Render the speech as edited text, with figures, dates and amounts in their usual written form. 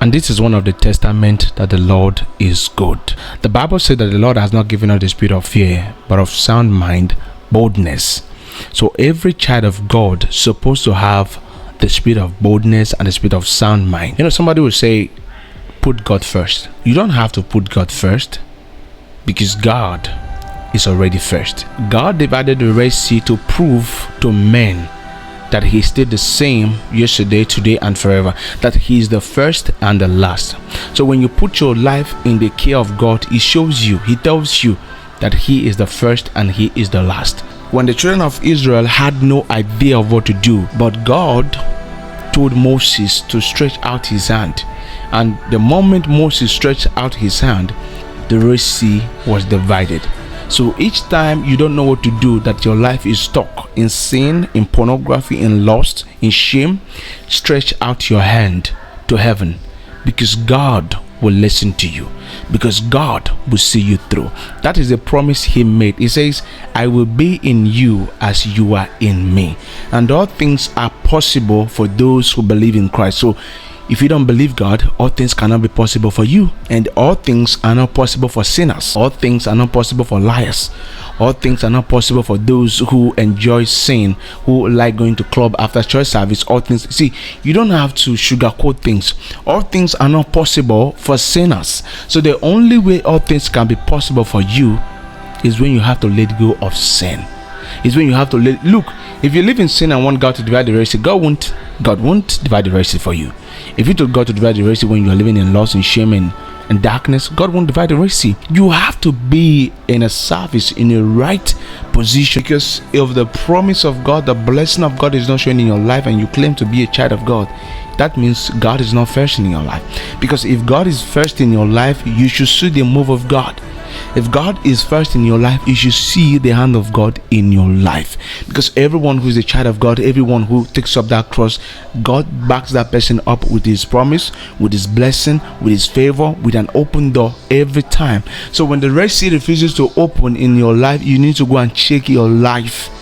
And this is one of the testament that the Lord is good. The Bible said that the Lord has not given us the spirit of fear, but of sound mind, boldness. So every child of God is supposed to have the spirit of boldness and the spirit of sound mind. Somebody will say, put God first. You don't have to put God first, because God is already first. God divided the Red Sea to prove to men that He is still the same yesterday, today, and forever. That He is the first and the last. So when you put your life in the care of God, He shows you, He tells you that He is the first and He is the last. When the children of Israel had no idea of what to do, but God told Moses to stretch out his hand, and the moment Moses stretched out his hand, the Red Sea was divided. So each time you don't know what to do, that your life is stuck in sin, in pornography, in lust, in shame, stretch out your hand to heaven, because God will listen to you, because God will see you through. That is the promise He made. He says, I will be in you as you are in me, and all things are possible for those who believe in Christ. So if you don't believe God, all things cannot be possible for you, and all things are not possible for sinners. All things are not possible for liars. All things are not possible for those who enjoy sin, who like going to club after church service. All things, see, you don't have to sugarcoat things. All things are not possible for sinners. So the only way all things can be possible for you is when you have to let go of sin. Is when you have to look. If you live in sin and want God to divide the Red Sea, God won't divide the Red Sea for you. If you told God to divide the Red Sea when you are living in loss and shame and darkness, God won't divide the Red Sea. You have to be in a service, in a right position, because if the promise of God, the blessing of God is not showing in your life, and you claim to be a child of God, that means God is not first in your life. Because if God is first in your life, you should see the move of God. If God is first in your life, you should see the hand of God in your life. Because everyone who is a child of God, everyone who takes up that cross, God backs that person up with His promise, with His blessing, with His favor, with an open door every time. So when the Red Sea refuses to open in your life, you need to go and check your life.